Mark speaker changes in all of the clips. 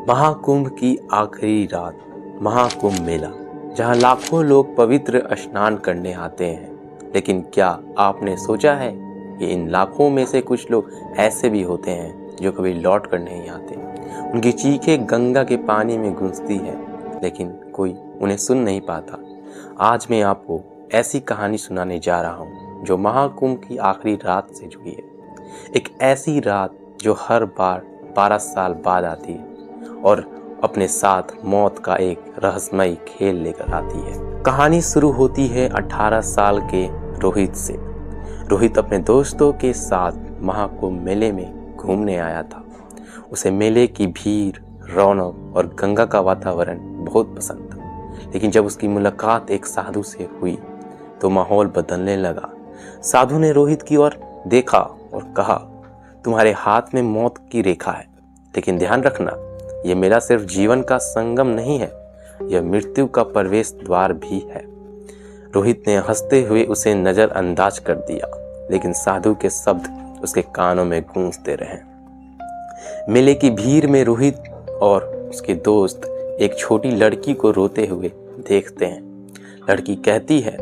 Speaker 1: महाकुंभ की आखिरी रात, महाकुंभ मेला, जहां लाखों लोग पवित्र स्नान करने आते हैं। लेकिन क्या आपने सोचा है कि इन लाखों में से कुछ लोग ऐसे भी होते हैं जो कभी लौट कर नहीं आते। उनकी चीखें गंगा के पानी में गूंजती है, लेकिन कोई उन्हें सुन नहीं पाता। आज मैं आपको ऐसी कहानी सुनाने जा रहा हूँ जो महाकुंभ की आखिरी रात से जुड़ी है। एक ऐसी रात जो हर बार 12 साल बाद आती है और अपने साथ मौत का एक रहस्यमय खेल लेकर आती है। कहानी शुरू होती है 18 साल के रोहित से। रोहित अपने दोस्तों के साथ महाकुंभ मेले में घूमने आया था। उसे मेले की भीड़, रौनक और गंगा का वातावरण बहुत पसंद था। लेकिन जब उसकी मुलाकात एक साधु से हुई तो माहौल बदलने लगा। साधु ने रोहित की ओर देखा और कहा, तुम्हारे हाथ में मौत की रेखा है, लेकिन ध्यान रखना, यह मेला सिर्फ जीवन का संगम नहीं है, यह मृत्यु का प्रवेश द्वार भी है। रोहित ने हंसते हुए उसे नजरअंदाज कर दिया, लेकिन साधु के शब्द उसके कानों में गूंजते रहे। मेले की भीड़ में रोहित और उसके दोस्त एक छोटी लड़की को रोते हुए देखते हैं। लड़की कहती है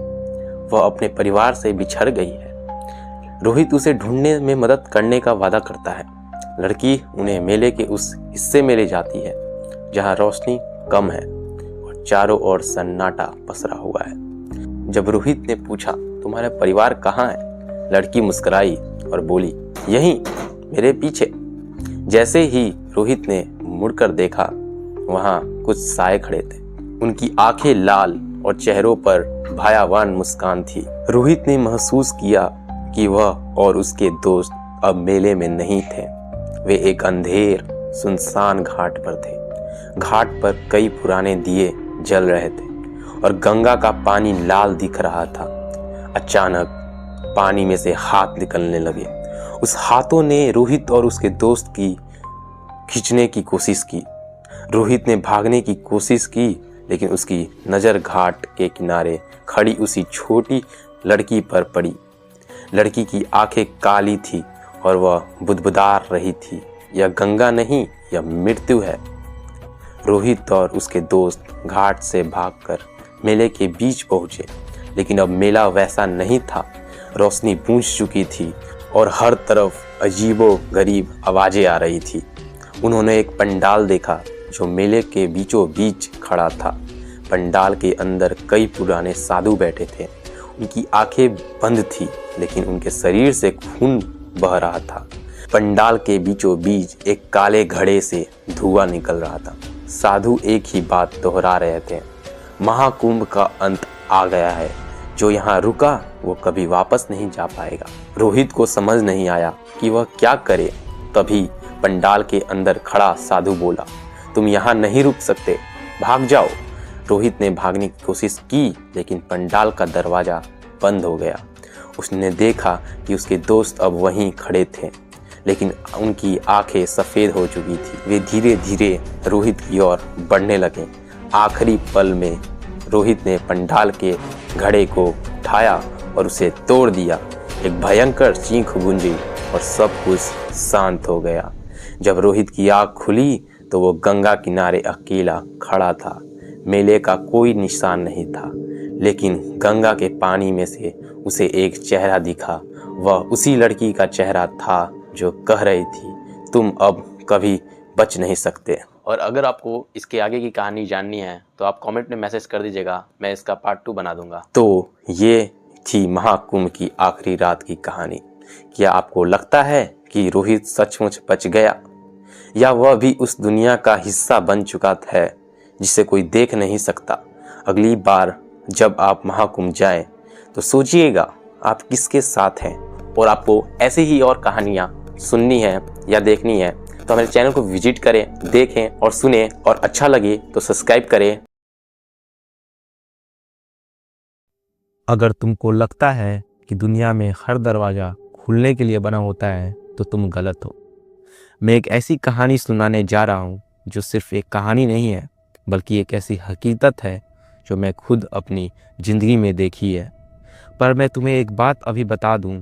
Speaker 1: वह अपने परिवार से बिछड़ गई है। रोहित उसे ढूंढने में मदद करने का वादा करता है। लड़की उन्हें मेले के उस हिस्से में ले जाती है जहां रोशनी कम है और चारों ओर सन्नाटा पसरा हुआ है। जब रोहित ने पूछा, तुम्हारा परिवार कहाँ है? लड़की मुस्कुराई और बोली, यहीं मेरे पीछे। जैसे ही रोहित ने मुड़कर देखा, वहां कुछ साए खड़े थे। उनकी आंखें लाल और चेहरों पर भयावह मुस्कान थी। रोहित ने महसूस किया कि वह और उसके दोस्त अब मेले में नहीं थे। वे एक अंधेर सुनसान घाट पर थे। घाट पर कई पुराने दिए जल रहे थे और गंगा का पानी लाल दिख रहा था। अचानक पानी में से हाथ निकलने लगे। उस हाथों ने रोहित और उसके दोस्त की खींचने की कोशिश की। रोहित ने भागने की कोशिश की, लेकिन उसकी नज़र घाट के किनारे खड़ी उसी छोटी लड़की पर पड़ी। लड़की की आंखें काली थी और वह बुदबुदा रही थी। यह गंगा नहीं, यह मृत्यु है। रोहित और उसके दोस्त घाट से भागकर मेले के बीच पहुंचे, लेकिन अब मेला वैसा नहीं था। रोशनी बूझ चुकी थी और हर तरफ अजीबो-गरीब आवाजें आ रही थी। उन्होंने एक पंडाल देखा जो मेले के बीचों बीच खड़ा था। पंडाल के अंदर कई पुराने साधु बैठे थे। उनकी आंखें बंद थी, लेकिन उनके शरीर से खून बह रहा था। पंडाल के बीचों बीच एक काले घड़े से धुआं निकल रहा था। साधु एक ही बात दोहरा रहे थे, महाकुंभ का अंत आ गया है। जो यहाँ रुका वो कभी वापस नहीं जा पाएगा। रोहित को समझ नहीं आया कि वह क्या करे। तभी पंडाल के अंदर खड़ा साधु बोला, तुम यहाँ नहीं रुक सकते, भाग जाओ। रोहित ने भागने की कोशिश की, लेकिन पंडाल का दरवाजा बंद हो गया। उसने देखा कि उसके दोस्त अब वहीं खड़े थे, लेकिन उनकी आंखें सफ़ेद हो चुकी थी। वे धीरे धीरे रोहित की ओर बढ़ने लगे। आखिरी पल में रोहित ने पंडाल के घड़े को उठाया और उसे तोड़ दिया। एक भयंकर चीख गूंजी और सब कुछ शांत हो गया। जब रोहित की आँख खुली तो वो गंगा किनारे अकेला खड़ा था। मेले का कोई निशान नहीं था, लेकिन गंगा के पानी में से उसे एक चेहरा दिखा। वह उसी लड़की का चेहरा था जो कह रही थी, तुम अब कभी बच नहीं सकते। और अगर आपको इसके आगे की कहानी जाननी है तो आप कमेंट में मैसेज कर दीजिएगा, मैं इसका पार्ट 2 बना दूंगा। तो ये थी महाकुंभ की आखिरी रात की कहानी। क्या आपको लगता है कि रोहित सचमुच बच गया, या वह भी उस दुनिया का हिस्सा बन चुका है जिसे कोई देख नहीं सकता? अगली बार जब आप महाकुंभ जाएं तो सोचिएगा आप किसके साथ हैं। और आपको ऐसे ही और कहानियाँ सुननी है या देखनी है तो हमारे चैनल को विजिट करें, देखें और सुने, और अच्छा लगे तो सब्सक्राइब करें।
Speaker 2: अगर तुमको लगता है कि दुनिया में हर दरवाज़ा खुलने के लिए बना होता है तो तुम गलत हो। मैं एक ऐसी कहानी सुनाने जा रहा हूँ जो सिर्फ एक कहानी नहीं है, बल्कि एक ऐसी हकीकत है जो मैं खुद अपनी ज़िंदगी में देखी है। पर मैं तुम्हें एक बात अभी बता दूँ,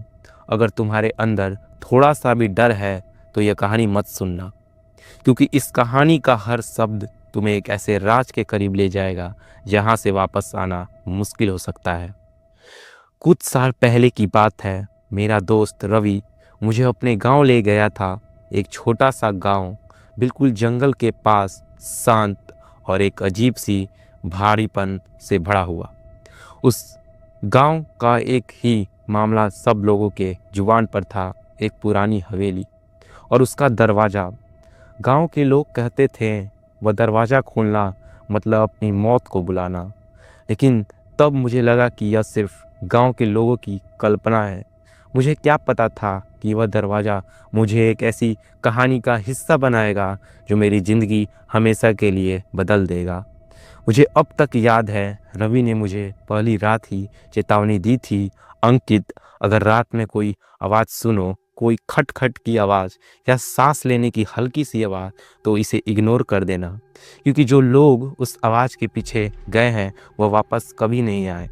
Speaker 2: अगर तुम्हारे अंदर थोड़ा सा भी डर है तो यह कहानी मत सुनना। क्योंकि इस कहानी का हर शब्द तुम्हें एक ऐसे राज के करीब ले जाएगा जहाँ से वापस आना मुश्किल हो सकता है। कुछ साल पहले की बात है। मेरा दोस्त रवि मुझे अपने गांव ले गया था। एक छोटा सा गांव, बिल्कुल जंगल के पास, शांत और एक अजीब सी भारीपन से भरा हुआ। उस गांव का एक ही मामला सब लोगों के जुबान पर था, एक पुरानी हवेली और उसका दरवाज़ा। गांव के लोग कहते थे वह दरवाज़ा खोलना मतलब अपनी मौत को बुलाना। लेकिन तब मुझे लगा कि यह सिर्फ गांव के लोगों की कल्पना है। मुझे क्या पता था कि वह दरवाज़ा मुझे एक ऐसी कहानी का हिस्सा बनाएगा जो मेरी ज़िंदगी हमेशा के लिए बदल देगा। मुझे अब तक याद है, रवि ने मुझे पहली रात ही चेतावनी दी थी, अंकित, अगर रात में कोई आवाज़ सुनो, कोई खटखट की आवाज़ या सांस लेने की हल्की सी आवाज़, तो इसे इग्नोर कर देना, क्योंकि जो लोग उस आवाज़ के पीछे गए हैं वह वापस कभी नहीं आए।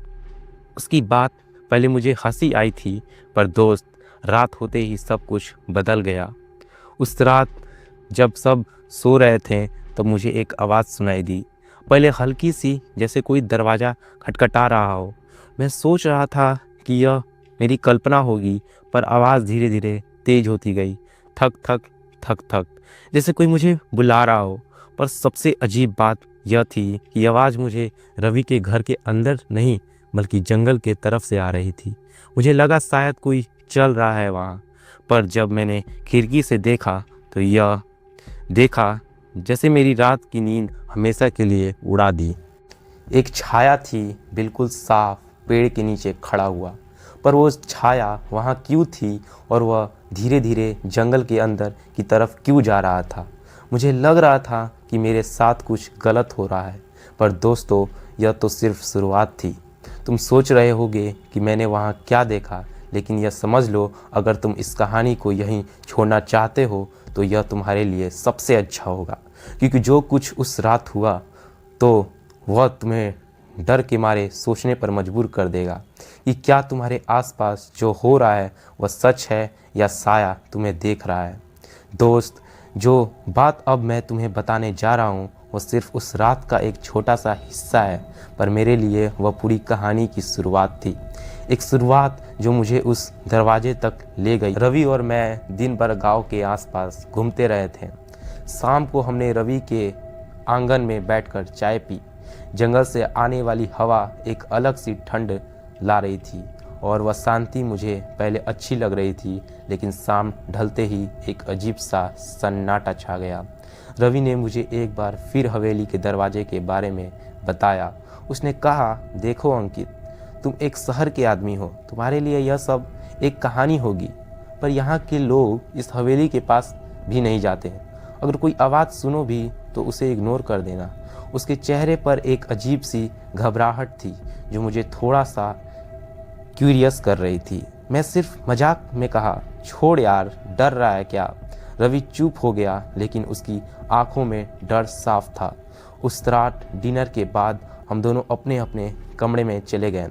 Speaker 2: उसकी बात पहले मुझे हंसी आई थी, पर दोस्त, रात होते ही सब कुछ बदल गया। उस रात जब सब सो रहे थे तब मुझे एक आवाज़ सुनाई दी, पहले हल्की सी, जैसे कोई दरवाज़ा खटखटा रहा हो। मैं सोच रहा था कि यह मेरी कल्पना होगी, पर आवाज़ धीरे धीरे तेज होती गई, थक थक थक थक, जैसे कोई मुझे बुला रहा हो। पर सबसे अजीब बात यह थी कि आवाज़ मुझे रवि के घर के अंदर नहीं बल्कि जंगल के तरफ से आ रही थी। मुझे लगा शायद कोई चल रहा है वहाँ, पर जब मैंने खिड़की से देखा तो यह देखा जैसे मेरी रात की नींद हमेशा के लिए उड़ा दी। एक छाया थी, बिल्कुल साफ, पेड़ के नीचे खड़ा हुआ। पर वो छाया वहाँ क्यों थी और वह धीरे धीरे जंगल के अंदर की तरफ क्यों जा रहा था? मुझे लग रहा था कि मेरे साथ कुछ गलत हो रहा है। पर दोस्तों, यह तो सिर्फ शुरुआत थी। तुम सोच रहे होगे कि मैंने वहाँ क्या देखा, लेकिन यह समझ लो, अगर तुम इस कहानी को यहीं छोड़ना चाहते हो तो यह तुम्हारे लिए सबसे अच्छा होगा, क्योंकि जो कुछ उस रात हुआ तो वह तुम्हें डर के मारे सोचने पर मजबूर कर देगा कि क्या तुम्हारे आसपास जो हो रहा है वह सच है या साया तुम्हें देख रहा है। दोस्त, जो बात अब मैं तुम्हें बताने जा रहा हूँ वह सिर्फ उस रात का एक छोटा सा हिस्सा है, पर मेरे लिए वह पूरी कहानी की शुरुआत थी। एक शुरुआत जो मुझे उस दरवाजे तक ले गई। रवि और मैं दिन भर गांव के आसपास घूमते रहे थे। शाम को हमने रवि के आंगन में बैठकर चाय पी। जंगल से आने वाली हवा एक अलग सी ठंड ला रही थी और वह शांति मुझे पहले अच्छी लग रही थी, लेकिन शाम ढलते ही एक अजीब सा सन्नाटा छा गया। रवि ने मुझे एक बार फिर हवेली के दरवाजे के बारे में बताया। उसने कहा, देखो अंकित, तुम एक शहर के आदमी हो, तुम्हारे लिए यह सब एक कहानी होगी, पर यहाँ के लोग इस हवेली के पास भी नहीं जाते हैं। अगर कोई आवाज़ सुनो भी तो उसे इग्नोर कर देना। उसके चेहरे पर एक अजीब सी घबराहट थी जो मुझे थोड़ा सा क्यूरियस कर रही थी। मैं सिर्फ मजाक में कहा, छोड़ यार, डर रहा है क्या? रवि चुप हो गया, लेकिन उसकी आंखों में डर साफ था। उस रात डिनर के बाद हम दोनों अपने अपने कमरे में चले गए।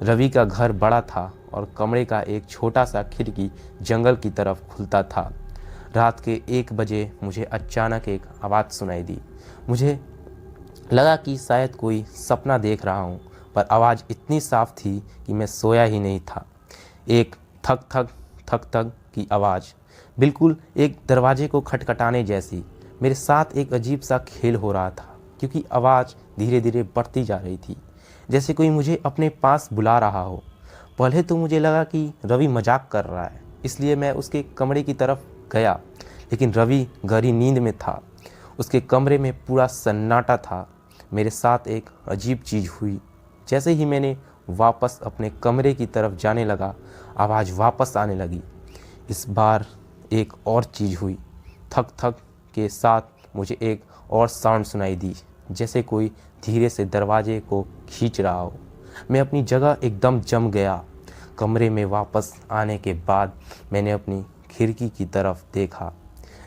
Speaker 2: रवि का घर बड़ा था और कमरे का एक छोटा सा खिड़की जंगल की तरफ खुलता था। रात के 1 बजे मुझे अचानक एक आवाज़ सुनाई दी। मुझे लगा कि शायद कोई सपना देख रहा हूँ, पर आवाज़ इतनी साफ थी कि मैं सोया ही नहीं था। एक थक थक थक थक की आवाज़, बिल्कुल एक दरवाजे को खटखटाने जैसी। मेरे साथ एक अजीब सा खेल हो रहा था, क्योंकि आवाज़ धीरे धीरे बढ़ती जा रही थी, जैसे कोई मुझे अपने पास बुला रहा हो। पहले तो मुझे लगा कि रवि मजाक कर रहा है, इसलिए मैं उसके कमरे की तरफ गया, लेकिन रवि गहरी नींद में था। उसके कमरे में पूरा सन्नाटा था। मेरे साथ एक अजीब चीज़ हुई। जैसे ही मैंने वापस अपने कमरे की तरफ जाने लगा, आवाज़ वापस आने लगी। इस बार एक और चीज़ हुई। थक थक के साथ मुझे एक और साउंड सुनाई दी, जैसे कोई धीरे से दरवाजे को खींच रहा हो। मैं अपनी जगह एकदम जम गया। कमरे में वापस आने के बाद मैंने अपनी खिड़की की तरफ देखा।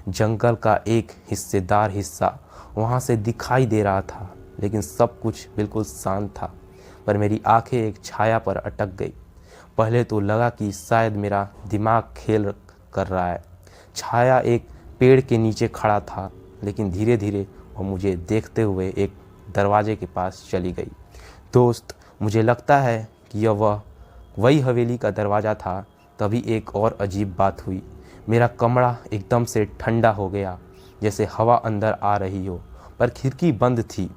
Speaker 2: जंगल का एक हिस्सेदार हिस्सा वहाँ से दिखाई दे रहा था, लेकिन सब कुछ बिल्कुल शांत था। पर मेरी आंखें एक छाया पर अटक गई। पहले तो लगा कि शायद मेरा दिमाग खेल कर रहा है। छाया एक पेड़ के नीचे खड़ा था, लेकिन धीरे धीरे वह मुझे देखते हुए एक दरवाजे के पास चली गई। दोस्त, मुझे लगता है कि यह वही हवेली का दरवाज़ा था। तभी एक और अजीब बात हुई। मेरा कमरा एकदम से ठंडा हो गया, जैसे हवा अंदर आ रही हो, पर खिड़की बंद थी।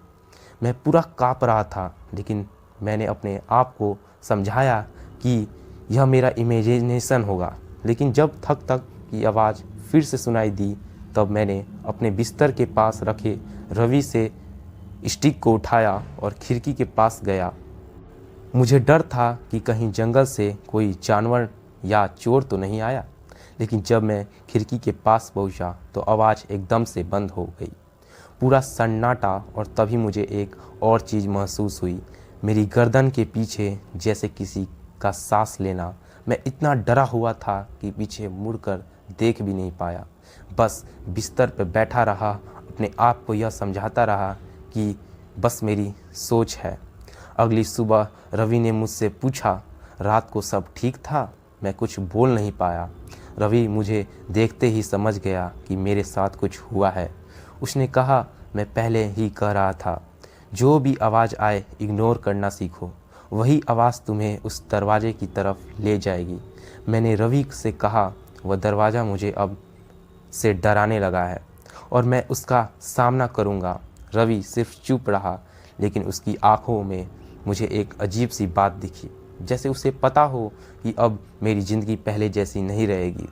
Speaker 2: मैं पूरा काँप रहा था, लेकिन मैंने अपने आप को समझाया कि यह मेरा इमेजिनेशन होगा। लेकिन जब थक थक की आवाज़ फिर से सुनाई दी, तब मैंने अपने बिस्तर के पास रखे रवि से स्टिक को उठाया और खिड़की के पास गया। मुझे डर था कि कहीं जंगल से कोई जानवर या चोर तो नहीं आया, लेकिन जब मैं खिड़की के पास पहुंचा तो आवाज़ एकदम से बंद हो गई, पूरा सन्नाटा। और तभी मुझे एक और चीज़ महसूस हुई, मेरी गर्दन के पीछे जैसे किसी का सांस लेना। मैं इतना डरा हुआ था कि पीछे मुड़कर देख भी नहीं पाया, बस बिस्तर पर बैठा रहा, अपने आप को यह समझाता रहा कि बस मेरी सोच है। अगली सुबह रवि ने मुझसे पूछा, रात को सब ठीक था? मैं कुछ बोल नहीं पाया। रवि मुझे देखते ही समझ गया कि मेरे साथ कुछ हुआ है। उसने कहा, मैं पहले ही कह रहा था, जो भी आवाज़ आए इग्नोर करना सीखो, वही आवाज़ तुम्हें उस दरवाजे की तरफ ले जाएगी। मैंने रवि से कहा, वह दरवाज़ा मुझे अब से डराने लगा है और मैं उसका सामना करूँगा। रवि सिर्फ चुप रहा, लेकिन उसकी आंखों में मुझे एक अजीब सी बात दिखी, जैसे उसे पता हो कि अब मेरी ज़िंदगी पहले जैसी नहीं रहेगी।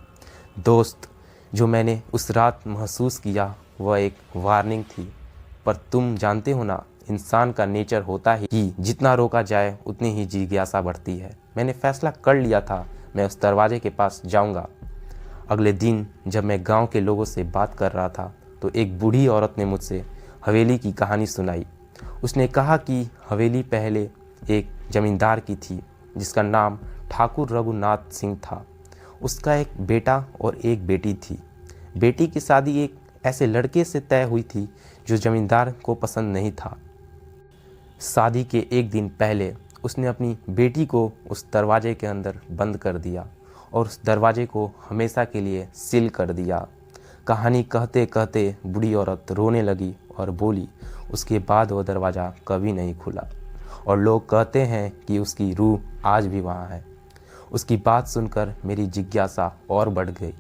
Speaker 2: दोस्त, जो मैंने उस रात महसूस किया वह एक वार्निंग थी। पर तुम जानते हो ना, इंसान का नेचर होता है कि जितना रोका जाए उतनी ही जिज्ञासा बढ़ती है। मैंने फैसला कर लिया था, मैं उस दरवाजे के पास जाऊंगा। अगले दिन जब मैं गांव के लोगों से बात कर रहा था तो एक बूढ़ी औरत ने मुझसे हवेली की कहानी सुनाई। उसने कहा कि हवेली पहले एक जमींदार की थी, जिसका नाम ठाकुर रघुनाथ सिंह था। उसका एक बेटा और एक बेटी थी। बेटी की शादी एक ऐसे लड़के से तय हुई थी जो जमींदार को पसंद नहीं था। शादी के एक दिन पहले उसने अपनी बेटी को उस दरवाजे के अंदर बंद कर दिया और उस दरवाजे को हमेशा के लिए सील कर दिया। कहानी कहते कहते बूढ़ी औरत रोने लगी और बोली, उसके बाद वह दरवाज़ा कभी नहीं खुला और लोग कहते हैं कि उसकी रूह आज भी वहाँ है। उसकी बात सुनकर मेरी जिज्ञासा और बढ़ गई।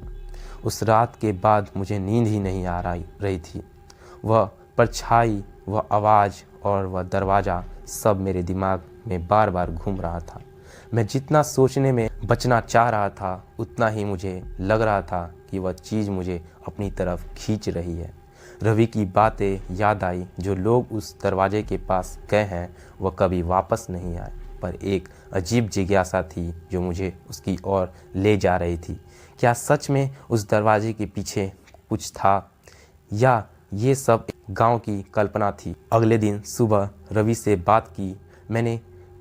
Speaker 2: उस रात के बाद मुझे नींद ही नहीं आ रही थी। वह परछाई, वह आवाज़ और वह दरवाज़ा सब मेरे दिमाग में बार बार घूम रहा था। मैं जितना सोचने में बचना चाह रहा था, उतना ही मुझे लग रहा था कि वह चीज़ मुझे अपनी तरफ खींच रही है। रवि की बातें याद आई, जो लोग उस दरवाजे के पास गए हैं वह कभी वापस नहीं आए, पर एक अजीब जिज्ञासा थी जो मुझे उसकी ओर ले जा रही थी। क्या सच में उस दरवाजे के पीछे कुछ था, या ये सब गांव की कल्पना थी? अगले दिन सुबह रवि से बात की। मैंने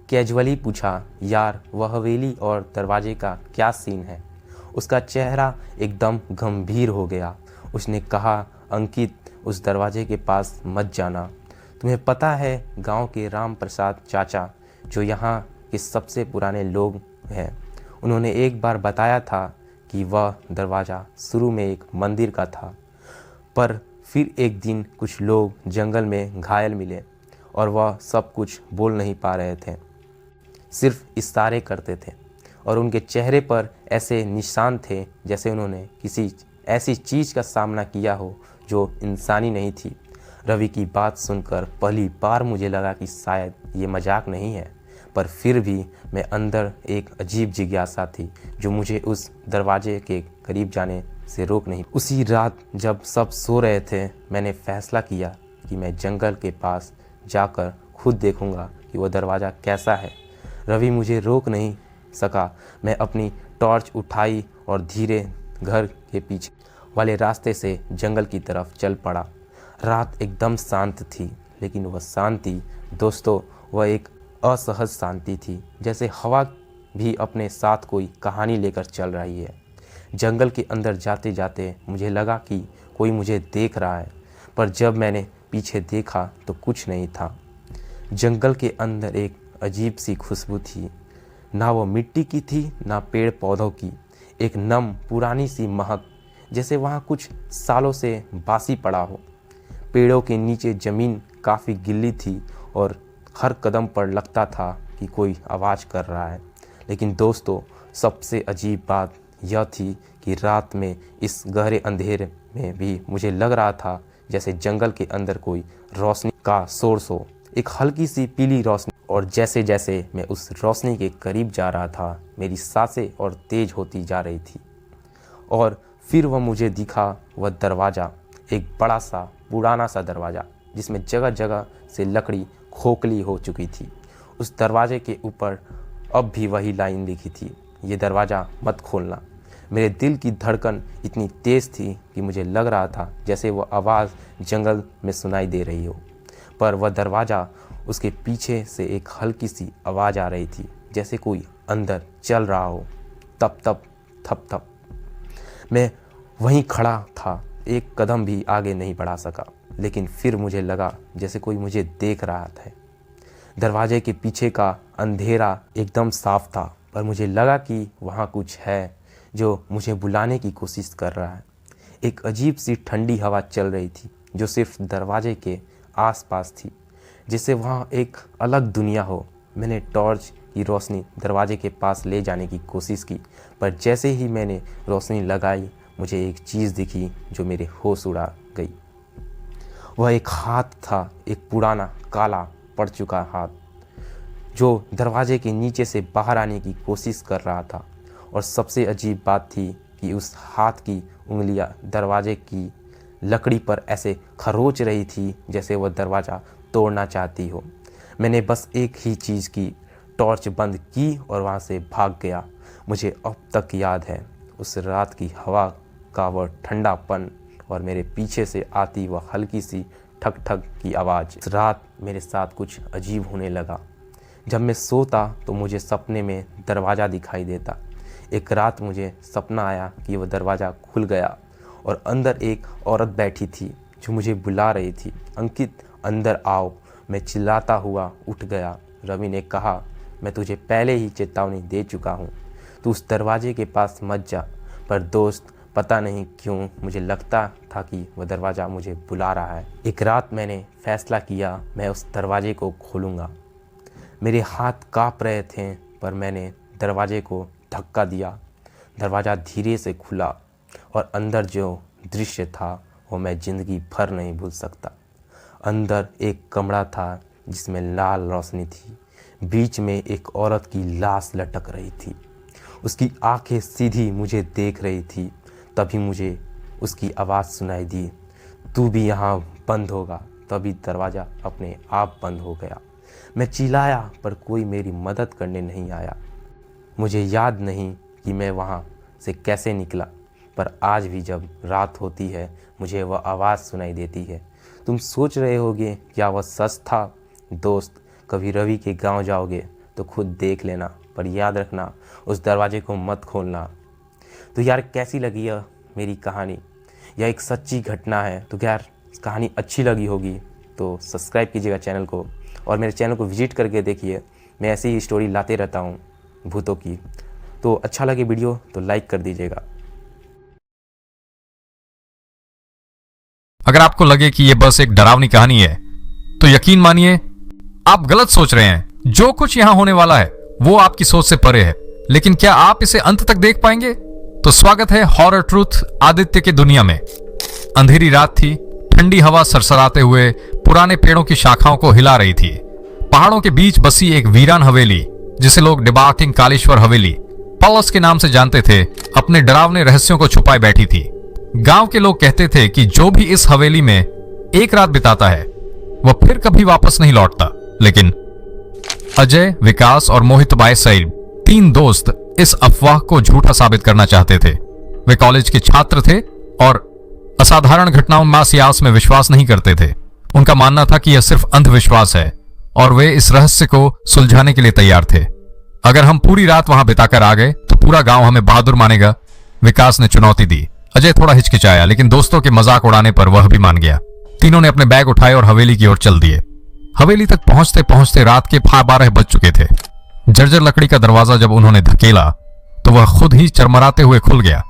Speaker 2: कैजुअली पूछा, यार वह हवेली और दरवाजे का क्या सीन है? उसका चेहरा एकदम गंभीर हो गया। उसने कहा, अंकित, उस दरवाजे के पास मत जाना। तुम्हें पता है, गांव के राम प्रसाद चाचा, जो यहाँ के सबसे पुराने लोग हैं, उन्होंने एक बार बताया था कि वह दरवाज़ा शुरू में एक मंदिर का था, पर फिर एक दिन कुछ लोग जंगल में घायल मिले और वह सब कुछ बोल नहीं पा रहे थे, सिर्फ इशारे करते थे और उनके चेहरे पर ऐसे निशान थे जैसे उन्होंने किसी ऐसी चीज़ का सामना किया हो जो इंसानी नहीं थी। रवि की बात सुनकर पहली बार मुझे लगा कि शायद ये मजाक नहीं है, पर फिर भी मैं अंदर एक अजीब जिज्ञासा थी जो मुझे उस दरवाजे के करीब जाने से रोक नहीं। उसी रात जब सब सो रहे थे, मैंने फैसला किया कि मैं जंगल के पास जाकर खुद देखूंगा कि वह दरवाज़ा कैसा है। रवि मुझे रोक नहीं सका। मैं अपनी टॉर्च उठाई और धीरे घर के पीछे वाले रास्ते से जंगल की तरफ चल पड़ा। रात एकदम शांत थी, लेकिन वह शांति, दोस्तों, वह एक असहज शांति थी, जैसे हवा भी अपने साथ कोई कहानी लेकर चल रही है। जंगल के अंदर जाते जाते मुझे लगा कि कोई मुझे देख रहा है, पर जब मैंने पीछे देखा तो कुछ नहीं था। जंगल के अंदर एक अजीब सी खुशबू थी, ना वो मिट्टी की थी ना पेड़ पौधों की। एक नम पुरानी सी महक
Speaker 1: जैसे वहाँ कुछ सालों से बासी पड़ा हो। पेड़ों के नीचे ज़मीन काफ़ी गिल्ली थी और हर कदम पर लगता था कि कोई आवाज़ कर रहा है। लेकिन दोस्तों, सबसे अजीब बात यह थी कि रात में इस गहरे अंधेरे में भी मुझे लग रहा था जैसे जंगल के अंदर कोई रोशनी का सोर्स हो, एक हल्की सी पीली रोशनी। और जैसे जैसे मैं उस रोशनी के करीब जा रहा था, मेरी सांसें और तेज होती जा रही थी। और फिर वह मुझे दिखा, वह दरवाज़ा, एक बड़ा सा पुराना सा दरवाज़ा जिसमें जगह जगह से लकड़ी खोखली हो चुकी थी। उस दरवाजे के ऊपर अब भी वही लाइन लिखी थी, ये दरवाज़ा मत खोलना। मेरे दिल की धड़कन इतनी तेज़ थी कि मुझे लग रहा था जैसे वह आवाज़ जंगल में सुनाई दे रही हो। पर वह दरवाज़ा, उसके पीछे से एक हल्की सी आवाज़ आ रही थी, जैसे कोई अंदर चल रहा हो। तप तप थप थप। मैं वहीं खड़ा था, एक कदम भी आगे नहीं बढ़ा सका। लेकिन फिर मुझे लगा जैसे कोई मुझे देख रहा था। दरवाजे के पीछे का अंधेरा एकदम साफ था, पर मुझे लगा कि वहाँ कुछ है जो मुझे बुलाने की कोशिश कर रहा है। एक अजीब सी ठंडी हवा चल रही थी जो सिर्फ दरवाजे के आसपास थी, जिससे वहाँ एक अलग दुनिया हो। मैंने टॉर्च की रोशनी दरवाजे के पास ले जाने की कोशिश की, पर जैसे ही मैंने रोशनी लगाई, मुझे एक चीज़ दिखी जो मेरे होश उड़ा गई। वह एक हाथ था, एक पुराना काला पड़ चुका हाथ, जो दरवाजे के नीचे से बाहर आने की कोशिश कर रहा था। और सबसे अजीब बात थी कि उस हाथ की उंगलियां दरवाजे की लकड़ी पर ऐसे खरोच रही थी जैसे वह दरवाज़ा तोड़ना चाहती हो। मैंने बस एक ही चीज़ की, टॉर्च बंद की और वहाँ से भाग गया। मुझे अब तक याद है उस रात की हवा का वह ठंडापन और मेरे पीछे से आती वह हल्की सी ठक ठक की आवाज़। इस रात मेरे साथ कुछ अजीब होने लगा। जब मैं सोता तो मुझे सपने में दरवाज़ा दिखाई देता। एक रात मुझे सपना आया कि वह दरवाज़ा खुल गया और अंदर एक औरत बैठी थी जो मुझे बुला रही थी। अंकित, अंदर आओ। मैं चिल्लाता हुआ उठ गया। रवि ने कहा, मैं तुझे पहले ही चेतावनी दे चुका हूँ, तू उस दरवाजे के पास मत जा। पर दोस्त, पता नहीं क्यों मुझे लगता था कि वह दरवाज़ा मुझे बुला रहा है। एक रात मैंने फैसला किया, मैं उस दरवाजे को खोलूँगा। मेरे हाथ काँप रहे थे, पर मैंने दरवाजे को धक्का दिया। दरवाज़ा धीरे से खुला और अंदर जो दृश्य था वो मैं ज़िंदगी भर नहीं भूल सकता। अंदर एक कमरा था जिसमें लाल रोशनी थी। बीच में एक औरत की लाश लटक रही थी। उसकी आंखें सीधी मुझे देख रही थी। तभी मुझे उसकी आवाज़ सुनाई दी, तू भी यहाँ बंद होगा। तभी दरवाज़ा अपने आप बंद हो गया। मैं चिल्लाया, पर कोई मेरी मदद करने नहीं आया। मुझे याद नहीं कि मैं वहाँ से कैसे निकला, पर आज भी जब रात होती है मुझे वह आवाज़ सुनाई देती है। तुम सोच रहे होगे क्या वह सच था? दोस्त, कभी रवि के गांव जाओगे तो खुद देख लेना, पर याद रखना उस दरवाजे को मत खोलना। तो यार, कैसी लगी यह मेरी कहानी? यह एक सच्ची घटना है। तो यार, कहानी अच्छी लगी होगी तो सब्सक्राइब कीजिएगा चैनल को और मेरे चैनल को विजिट करके देखिए। मैं ऐसी ही स्टोरी लाते रहता हूँ भूतों की। तो अच्छा लगे वीडियो तो लाइक कर दीजिएगा।
Speaker 3: अगर आपको लगे कि यह बस एक डरावनी कहानी है तो यकीन मानिए आप गलत सोच रहे हैं। जो कुछ यहां होने वाला है वो आपकी सोच से परे है, लेकिन क्या आप इसे अंत तक देख पाएंगे? तो स्वागत है हॉरर ट्रूथ आदित्य की दुनिया में। अंधेरी रात थी, ठंडी हवा सरसराते हुए पुराने पेड़ों की शाखाओं को हिला रही थी। पहाड़ों के बीच बसी एक वीरान हवेली, जिसे लोग डिबा किंग कालेश्वर हवेली पलस के नाम से जानते थे, अपने डरावने रहस्यों को छुपाए बैठी थी। गांव के लोग कहते थे कि जो भी इस हवेली में एक रात बिताता है वह फिर कभी वापस नहीं लौटता। लेकिन अजय, विकास और मोहित बाय साहिब, तीन दोस्त इस अफवाह को झूठा साबित करना चाहते थे। वे कॉलेज के छात्र थे और असाधारण घटनाओं मास यास में विश्वास नहीं करते थे। उनका मानना था कि यह सिर्फ अंधविश्वास है और वे इस रहस्य को सुलझाने के लिए तैयार थे। अगर हम पूरी रात वहां बिताकर आ गए तो पूरा गांव हमें बहादुर मानेगा, विकास ने चुनौती दी। अजय थोड़ा हिचकिचाया, लेकिन दोस्तों के मजाक उड़ाने पर वह भी मान गया। तीनों ने अपने बैग उठाए और हवेली की ओर चल दिए। हवेली तक पहुंचते पहुंचते रात के 12 बज चुके थे। जर्जर लकड़ी का दरवाजा जब उन्होंने धकेला तो वह खुद ही चरमराते हुए खुल गया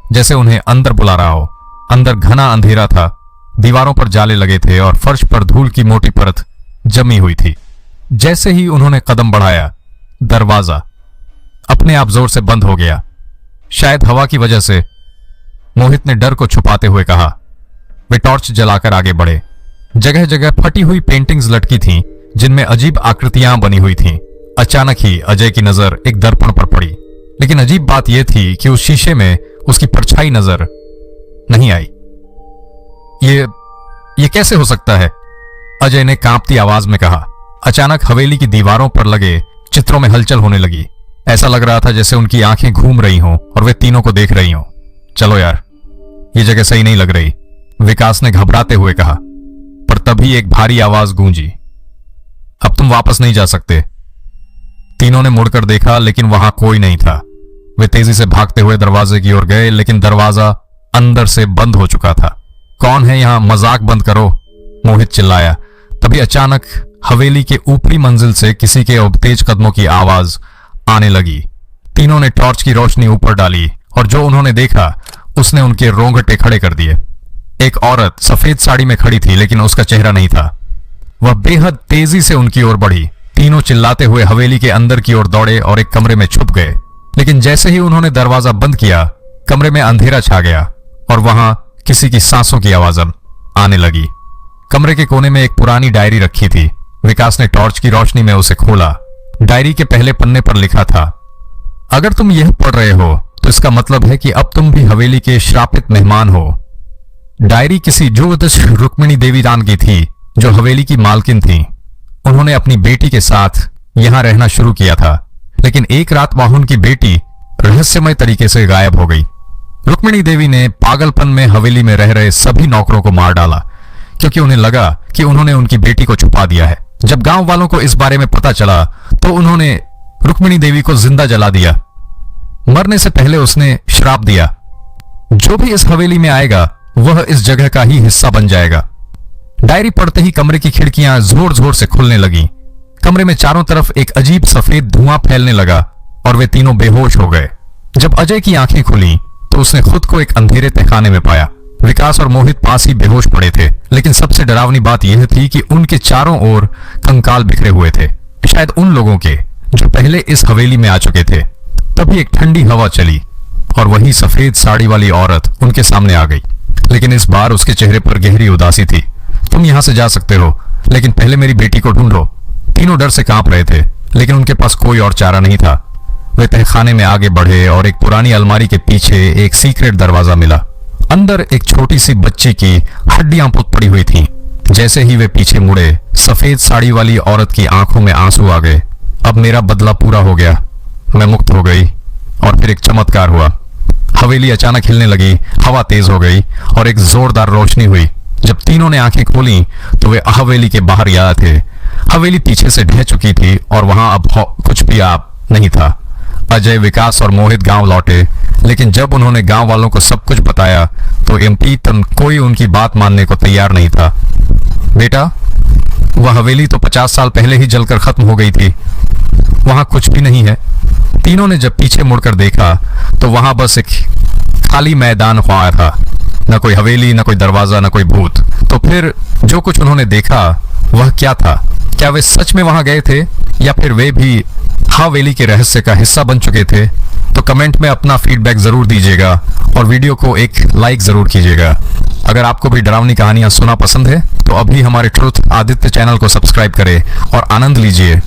Speaker 3: जैसे उन्हें अंदर बुला रहा हो। अंदर घना अंधेरा था, दीवारों पर जाले लगे थे और फर्श पर धूल की मोटी परत जमी हुई थी। जैसे ही उन्होंने कदम बढ़ाया, दरवाजा अपने आप जोर से बंद हो गया। शायद हवा की वजह से। मोहित ने डर को छुपाते हुए कहा। वे टॉर्च जलाकर आगे बढ़े। जगह जगह फटी हुई पेंटिंग्स लटकी थीं, जिनमें अजीब आकृतियां बनी हुई थीं। अचानक ही अजय की नजर एक दर्पण पर पड़ी, लेकिन अजीब बात यह थी कि उस शीशे में उसकी परछाई नजर नहीं आई। ये कैसे हो सकता है? अजय ने कांपती आवाज में कहा। अचानक हवेली की दीवारों पर लगे चित्रों में हलचल होने लगी। ऐसा लग रहा था जैसे उनकी आंखें घूम रही हों और वे तीनों को देख रही हों। चलो यार, ये जगह सही नहीं लग रही, विकास ने घबराते हुए कहा। पर तभी एक भारी आवाज गूंजी। अब तुम वापस नहीं जा सकते। तीनों ने मुड़कर देखा, लेकिन वहां कोई नहीं था। वे तेजी से भागते हुए दरवाजे की ओर गए, लेकिन दरवाजा अंदर से बंद हो चुका था। कौन है यहां? मजाक बंद करो, मोहित चिल्लाया। तभी अचानक हवेली के ऊपरी मंजिल से किसी के तेज कदमों की आवाज आने लगी। तीनों ने टॉर्च की रोशनी ऊपर डाली और जो उन्होंने देखा उसने उनके रोंगटे खड़े कर दिए। एक औरत सफेद साड़ी में खड़ी थी, लेकिन उसका चेहरा नहीं था। वह बेहद तेजी से उनकी ओर बढ़ी। तीनों चिल्लाते हुए हवेली के अंदर की ओर दौड़े और एक कमरे में छुप गए। लेकिन जैसे ही उन्होंने दरवाजा बंद किया, कमरे में अंधेरा छा गया और वहां किसी की सांसों की आवाज आने लगी। कमरे के कोने में एक पुरानी डायरी रखी थी। विकास ने टॉर्च की रोशनी में उसे खोला। डायरी के पहले पन्ने पर लिखा था, अगर तुम यह पढ़ रहे हो तो इसका मतलब है कि अब तुम भी हवेली के श्रापित मेहमान हो। डायरी किसी ज्योतिष रुक्मिणी देवी दान की थी, जो हवेली की मालकिन थी। उन्होंने अपनी बेटी के साथ यहां रहना शुरू किया था, लेकिन एक रात वहां उनकी बेटी रहस्यमय तरीके से गायब हो गई। रुक्मिणी देवी ने पागलपन में हवेली में रह रहे सभी नौकरों को मार डाला, क्योंकि उन्हें लगा कि उन्होंने उनकी बेटी को छुपा दिया है। जब गांव वालों को इस बारे में पता चला तो उन्होंने रुक्मिणी देवी को जिंदा जला दिया। मरने से पहले उसने श्राप दिया, जो भी इस हवेली में आएगा वह इस जगह का ही हिस्सा बन जाएगा। डायरी पढ़ते ही कमरे की खिड़कियां जोर जोर से खुलने लगी। कमरे में चारों तरफ एक अजीब सफेद धुआं फैलने लगा और वे तीनों बेहोश हो गए। जब अजय की आंखें खुली तो उसने खुद को एक अंधेरे तहखाने में पाया। विकास और मोहित पास ही बेहोश पड़े थे, लेकिन सबसे डरावनी बात यह थी कि उनके चारों ओर कंकाल बिखरे हुए थे, शायद उन लोगों के जो पहले इस हवेली में आ चुके थे। तभी एक ठंडी हवा चली और वही सफेद साड़ी वाली औरत उनके सामने आ गई, लेकिन इस बार उसके चेहरे पर गहरी उदासी थी। तुम यहां से जा सकते हो, लेकिन पहले मेरी बेटी को ढूंढो। तीनों डर से कांप रहे थे, लेकिन उनके पास कोई और चारा नहीं था। वे तहखाने में आगे बढ़े और एक पुरानी अलमारी के पीछे एक सीक्रेट दरवाजा मिला। अंदर एक छोटी सी बच्ची की हड्डियां पुत पड़ी हुई थीं। जैसे ही वे पीछे मुड़े, सफेद साड़ी वाली औरत की आंखों में आंसू आ गए। अब मेरा बदला पूरा हो गया, मैं मुक्त हो गई। और फिर एक चमत्कार हुआ। हवेली अचानक हिलने लगी, हवा तेज हो गई और एक जोरदार रोशनी हुई। जब तीनों ने आंखें खोली तो वे हवेली के बाहर आए थे। हवेली पीछे से ढह चुकी थी और वहां अब कुछ भी आप नहीं था। अजय, विकास और मोहित गांव लौटे, लेकिन जब उन्होंने गांव वालों को सब कुछ बताया तो कोई उनकी बात मानने को तैयार नहीं था। बेटा, वह हवेली तो 50 साल पहले ही जलकर खत्म हो गई थी, वहां कुछ भी नहीं है। तीनों ने जब पीछे मुड़कर देखा तो वहां बस एक खाली मैदान हुआ था, न कोई हवेली, न कोई दरवाजा, न कोई भूत। तो फिर जो कुछ उन्होंने देखा वह क्या था? क्या वे सच में वहां गए थे या फिर वे भी हवेली के रहस्य का हिस्सा बन चुके थे? तो कमेंट में अपना फीडबैक जरूर दीजिएगा और वीडियो को एक लाइक जरूर कीजिएगा। अगर आपको भी डरावनी कहानियां सुनना पसंद है तो अभी हमारे ट्रुथ आदित्य चैनल को सब्सक्राइब करें और आनंद लीजिए।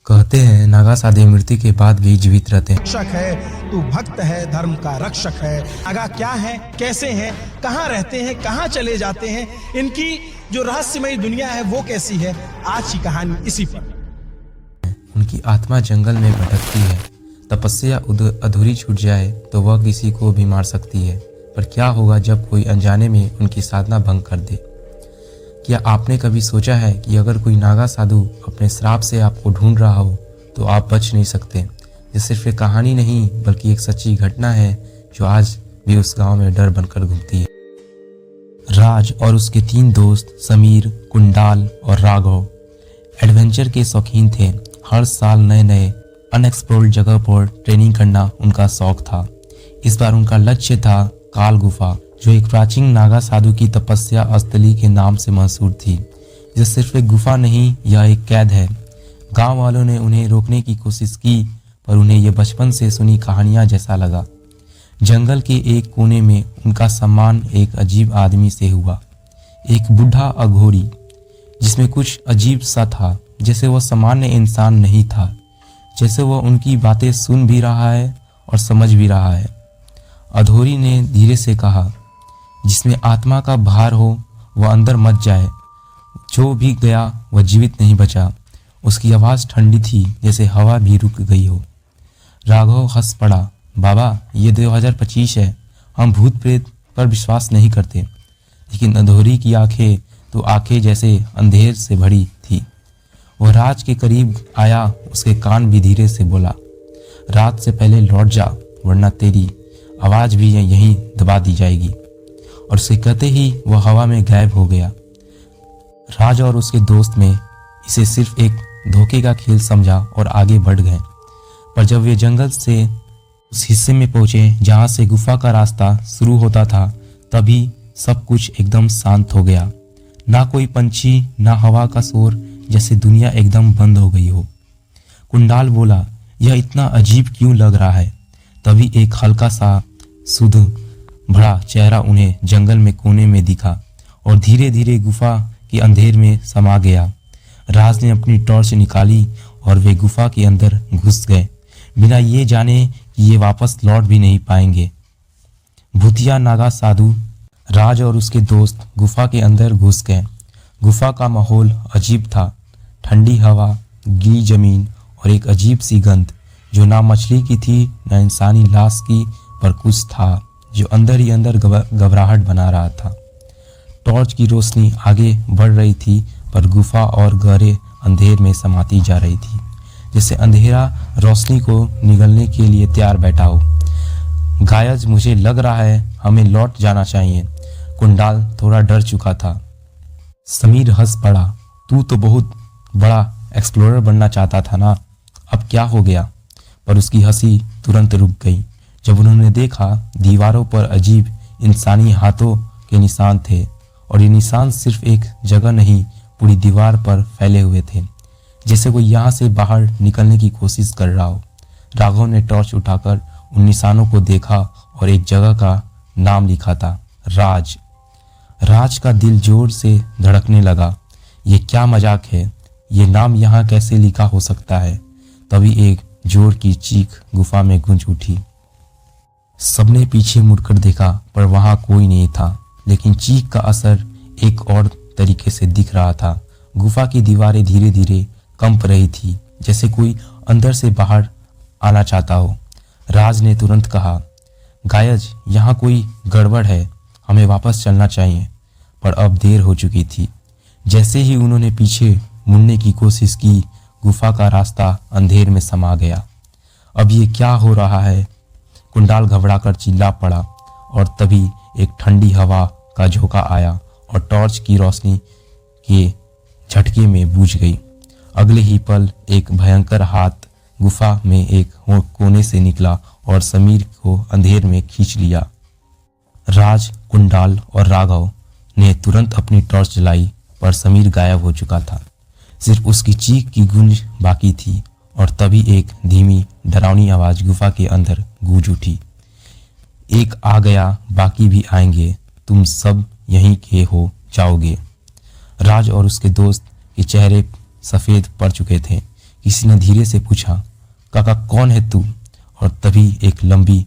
Speaker 2: कहते हैं नागा साधे मृत्यु के बाद भी जीवित रहते हैं।
Speaker 4: रक्षक है, तू भक्त है, धर्म का रक्षक है। नागा क्या है, कैसे हैं, कहाँ रहते हैं, कहाँ चले जाते हैं, इनकी जो रहस्यमयी दुनिया है वो कैसी है, आज की कहानी इसी पर।
Speaker 2: उनकी आत्मा जंगल में भटकती है। तपस्या अधूरी छूट जाए तो वह किसी को भी मार सकती है, पर क्या होगा जब कोई अनजाने में उनकी साधना भंग कर दे? क्या आपने कभी सोचा है कि अगर कोई नागा साधु अपने श्राप से आपको ढूंढ रहा हो तो आप बच नहीं सकते? ये सिर्फ एक कहानी नहीं बल्कि एक सच्ची घटना है जो आज भी उस गांव में डर बनकर घूमती है। राज और उसके 3 दोस्त समीर, कुंडाल और राघव एडवेंचर के शौकीन थे। हर साल नए नए अनएक्सप्लोर्ड जगह पर ट्रेनिंग करना उनका शौक था। इस बार उनका लक्ष्य था काल गुफा, जो एक प्राचीन नागा साधु की तपस्या स्थली के नाम से मशहूर थी। यह सिर्फ एक गुफा नहीं, यह एक कैद है। गांव वालों ने उन्हें रोकने की कोशिश की, पर उन्हें यह बचपन से सुनी कहानियां जैसा लगा। जंगल के एक कोने में उनका सम्मान एक अजीब आदमी से हुआ, एक बूढ़ा अघोरी, जिसमें कुछ अजीब सा था, जैसे वह सामान्य इंसान नहीं था, जैसे वह उनकी बातें सुन भी रहा है और समझ भी रहा है। अघोरी ने धीरे से कहा, जिसमें आत्मा का भार हो वह अंदर मत जाए, जो भी गया वह जीवित नहीं बचा। उसकी आवाज़ ठंडी थी, जैसे हवा भी रुक गई हो। राघव हंस पड़ा, बाबा ये 2025 है, हम भूत प्रेत पर विश्वास नहीं करते। लेकिन अघोरी की आंखें तो आंखें जैसे अंधेर से भरी थी। वह राज के करीब आया, उसके कान भी धीरे से बोला, रात से पहले लौट जा, वरना तेरी आवाज़ भी यहीं दबा दी जाएगी। और उसे कहते ही वह हवा में गायब हो गया। राज और उसके दोस्त में इसे सिर्फ एक धोखे का खेल समझा और आगे बढ़ गए। पर जब वे जंगल से उस हिस्से में पहुंचे जहां से गुफा का रास्ता शुरू होता था, तभी सब कुछ एकदम शांत हो गया। ना कोई पंछी, ना हवा का शोर, जैसे दुनिया एकदम बंद हो गई हो। कुंडाल बोला, यह इतना अजीब क्यों लग रहा है? तभी एक हल्का सा सुध भरा चेहरा उन्हें जंगल में कोने में दिखा और धीरे धीरे गुफा के अंधेर में समा गया। राज ने अपनी टॉर्च निकाली और वे गुफा के अंदर घुस गए, बिना ये जाने कि ये वापस लौट भी नहीं पाएंगे। भूतिया नागा साधु, राज और उसके दोस्त गुफा के अंदर घुस गए। गुफा का माहौल अजीब था, ठंडी हवा, गीली जमीन और एक अजीब सी गंध, जो ना मछली की थी ना इंसानी लाश की, पर कुछ था जो अंदर ही अंदर घबराहट बना रहा था। टॉर्च की रोशनी आगे बढ़ रही थी, पर गुफा और गहरे अंधेर में समाती जा रही थी, जैसे अंधेरा रोशनी को निगलने के लिए तैयार बैठा हो। गायज, मुझे लग रहा है हमें लौट जाना चाहिए। कुंडाल थोड़ा डर चुका था। समीर हंस पड़ा, तू तो बहुत बड़ा एक्सप्लोरर बनना चाहता था ना, अब क्या हो गया? पर उसकी हंसी तुरंत रुक गई जब उन्होंने देखा दीवारों पर अजीब इंसानी हाथों के निशान थे, और ये निशान सिर्फ एक जगह नहीं, पूरी दीवार पर फैले हुए थे, जैसे कोई यहाँ से बाहर निकलने की कोशिश कर रहा हो। राघव ने टॉर्च उठाकर उन निशानों को देखा और एक जगह का नाम लिखा था, राज। राज का दिल जोर से धड़कने लगा। ये क्या मजाक है? ये नाम यहाँ कैसे लिखा हो सकता है? तभी एक जोर की चीख गुफा में गूंज उठी। सबने पीछे मुड़कर देखा, पर वहां कोई नहीं था, लेकिन चीख का असर एक और तरीके से दिख रहा था। गुफा की दीवारें धीरे धीरे कंप रही थी, जैसे कोई अंदर से बाहर आना चाहता हो। राज ने तुरंत कहा, गायज, यहाँ कोई गड़बड़ है, हमें वापस चलना चाहिए। पर अब देर हो चुकी थी। जैसे ही उन्होंने पीछे मुड़ने की कोशिश की, गुफा का रास्ता अंधेर में समा गया। अब ये क्या हो रहा है? कुंडाल घबराकर चिल्ला पड़ा, और तभी एक ठंडी हवा का झोंका आया और टॉर्च की रोशनी के झटके में बुझ गई। अगले ही पल एक भयंकर हाथ गुफा में एक कोने से निकला और समीर को अंधेर में खींच लिया। राज, कुंडाल और राघव ने तुरंत अपनी टॉर्च जलाई, पर समीर गायब हो चुका था। सिर्फ उसकी चीख की गूंज बाकी थी, और तभी एक धीमी डरावनी आवाज गुफा के अंदर गूंज उठी, एक आ गया, बाकी भी आएंगे, तुम सब यहीं के हो जाओगे। राज और उसके दोस्त के चेहरे सफ़ेद पड़ चुके थे। किसी ने धीरे से पूछा, काका कौन है तू? और तभी एक लंबी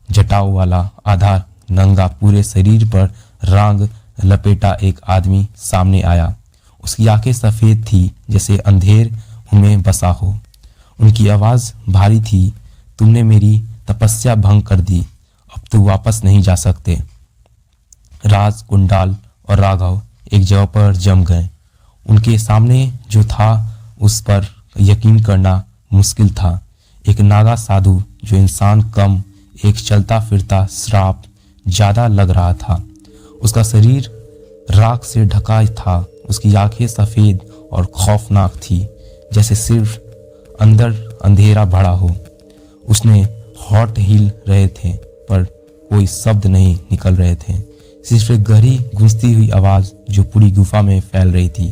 Speaker 2: जटाओं वाला, आधा नंगा, पूरे शरीर पर रंग लपेटा एक आदमी सामने आया। उसकी आंखें सफ़ेद थी, जैसे अंधेर उनमें बसा हो। उनकी आवाज़ भारी थी, तुमने मेरी तपस्या भंग कर दी, अब तो वापस नहीं जा सकते। राज, कुंडाल और राघव एक जगह पर जम गए। उनके सामने जो था उस पर यकीन करना मुश्किल था। एक नागा साधु जो इंसान कम, एक चलता फिरता श्राप ज़्यादा लग रहा था। उसका शरीर राख से ढका था, उसकी आंखें सफ़ेद और खौफनाक थी, जैसे सिर्फ अंदर अंधेरा भरा हो। उसने होठ हिल रहे थे पर कोई शब्द नहीं निकल रहे थे, सिर्फ एक गहरी गूंजती हुई आवाज़ जो पूरी गुफा में फैल रही थी।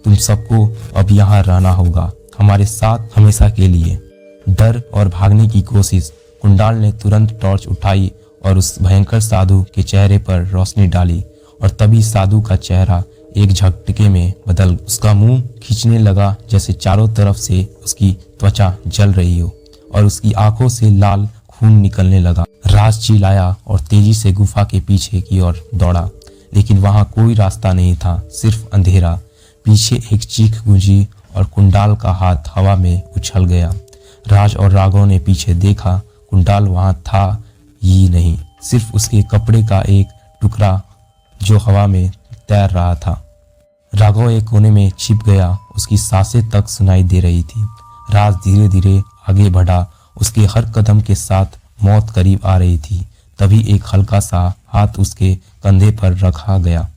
Speaker 2: तुम सबको अब यहाँ रहना होगा, हमारे साथ हमेशा के लिए। डर और भागने की कोशिश। कुंडाल ने तुरंत टॉर्च उठाई और उस भयंकर साधु के चेहरे पर रोशनी डाली, और तभी साधु का चेहरा एक झटके में बदल, उसका मुंह खींचने लगा जैसे चारों तरफ से उसकी त्वचा जल रही हो और उसकी आंखों से लाल खून निकलने लगा। राज चिल्लाया और तेजी से गुफा के पीछे की ओर दौड़ा, लेकिन वहां कोई रास्ता नहीं था, सिर्फ अंधेरा। पीछे एक चीख गूंजी और कुंडाल का हाथ हवा में उछल गया। राज और राघव ने पीछे देखा, कुंडाल वहां था ही नहीं, सिर्फ उसके कपड़े का एक टुकड़ा जो हवा में तैर रहा था। राघव एक कोने में छिप गया, उसकी सांसें तक सुनाई दे रही थी। राज धीरे धीरे आगे बढ़ा, उसके हर कदम के साथ मौत करीब आ रही थी। तभी एक हल्का सा हाथ उसके कंधे पर रखा गया।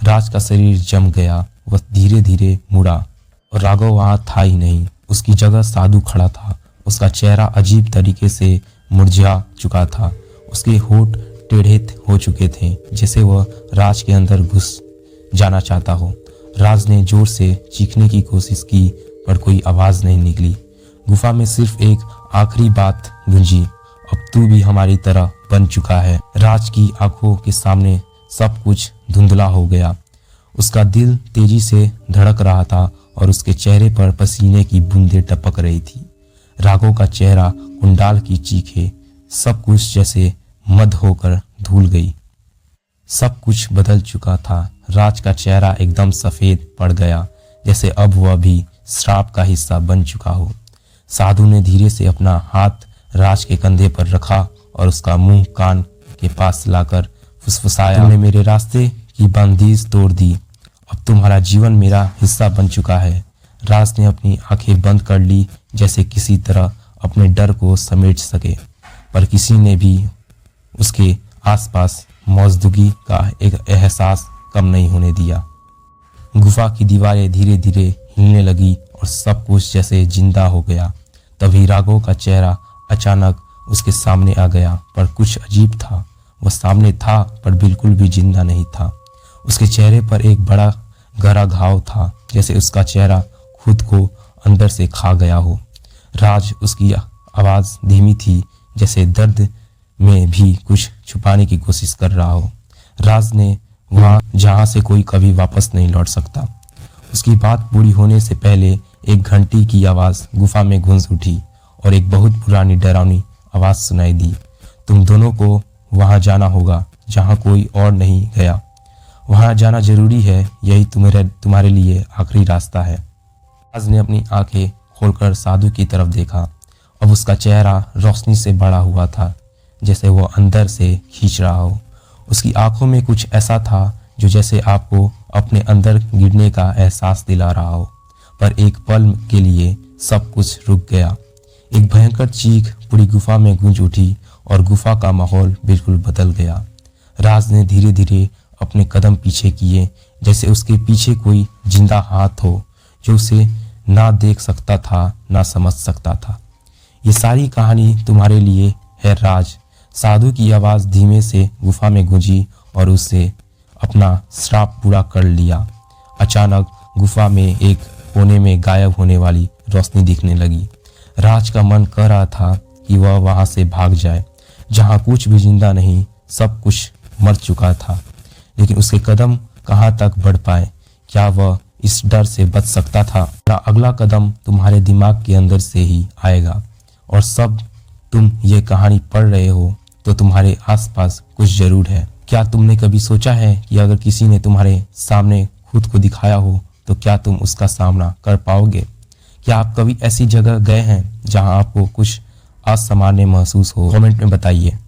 Speaker 2: राज का शरीर जम गया, वह धीरे धीरे मुड़ा और राघव वहां था ही नहीं, उसकी जगह साधु खड़ा था। उसका चेहरा अजीब तरीके से मुरझा चुका था, उसके होठ टेढ़े हो चुके थे, जैसे वह राज के अंदर घुस जाना चाहता हो। राज ने जोर से चीखने की कोशिश की पर कोई आवाज नहीं निकली। गुफा में सिर्फ एक आखिरी बात गूंजी, अब तू भी हमारी तरह बन चुका है। राज की आंखों के सामने सब कुछ धुंधला हो गया, उसका दिल तेजी से धड़क रहा था और उसके चेहरे पर पसीने की बूंदें टपक रही थी। राघव का चेहरा, कुंडाल की चीखें, सब कुछ जैसे मद होकर धुल गई। सब कुछ बदल चुका था। राज का चेहरा एकदम सफेद पड़ गया, जैसे अब वह भी श्राप का हिस्सा बन चुका हो। साधु ने धीरे से अपना हाथ राज के कंधे पर रखा और उसका मुंह कान के पास लाकर फुसफुसाया, तुमने मेरे रास्ते की बंदिश तोड़ दी, अब तुम्हारा जीवन मेरा हिस्सा बन चुका है। राज ने अपनी आंखें बंद कर ली, जैसे किसी तरह अपने डर को समेट सके, पर किसी ने भी उसके आसपास मौजूदगी का एक एहसास कम नहीं होने दिया। गुफा की दीवारें धीरे धीरे हिलने लगी और सब कुछ जैसे जिंदा हो गया। तभी राघव का चेहरा अचानक उसके सामने आ गया, पर कुछ अजीब था। वह सामने था पर बिल्कुल भी जिंदा नहीं था। उसके चेहरे पर एक बड़ा गहरा घाव था, जैसे उसका चेहरा खुद को अंदर से खा गया हो। राज, उसकी आवाज़ धीमी थी, जैसे दर्द में भी कुछ छुपाने की कोशिश कर रहा हो। राज ने वहाँ जहाँ से कोई कभी वापस नहीं लौट सकता। उसकी बात पूरी होने से पहले एक घंटी की आवाज़ गुफा में गूंज उठी और एक बहुत पुरानी डरावनी आवाज़ सुनाई दी, तुम दोनों को वहाँ जाना होगा जहाँ कोई और नहीं गया। वहाँ जाना जरूरी है, यही तुम्हारे लिए आखिरी रास्ता है। राज ने अपनी आंखें खोलकर साधु की तरफ देखा। अब उसका चेहरा रोशनी से भरा हुआ था, जैसे वो अंदर से खींच रहा हो। उसकी आंखों में कुछ ऐसा था जो जैसे आपको अपने अंदर गिरने का एहसास दिला रहा हो। पर एक पल के लिए सब कुछ रुक गया। एक भयंकर चीख पूरी गुफा में गूंज उठी और गुफा का माहौल बिल्कुल बदल गया। राज ने धीरे धीरे अपने कदम पीछे किए, जैसे उसके पीछे कोई जिंदा हाथ हो जो उसे ना देख सकता था ना समझ सकता था। ये सारी कहानी तुम्हारे लिए है राज। साधु की आवाज़ धीमे से गुफा में गूंजी और उससे अपना श्राप पूरा कर लिया। अचानक गुफा में एक कोने में गायब होने वाली रोशनी दिखने लगी। राज का मन कर रहा था कि वह वहां से भाग जाए, जहां कुछ भी जिंदा नहीं, सब कुछ मर चुका था। लेकिन उसके कदम कहां तक बढ़ पाए? क्या वह इस डर से बच सकता था? अगला कदम तुम्हारे दिमाग के अंदर से ही आएगा, और सब तुम ये कहानी पढ़ रहे हो तो तुम्हारे आसपास कुछ जरूर है। क्या तुमने कभी सोचा है कि अगर किसी ने तुम्हारे सामने खुद को दिखाया हो तो क्या तुम उसका सामना कर पाओगे? क्या आप कभी ऐसी जगह गए हैं जहां आपको कुछ असामान्य महसूस हो? कमेंट में बताइए।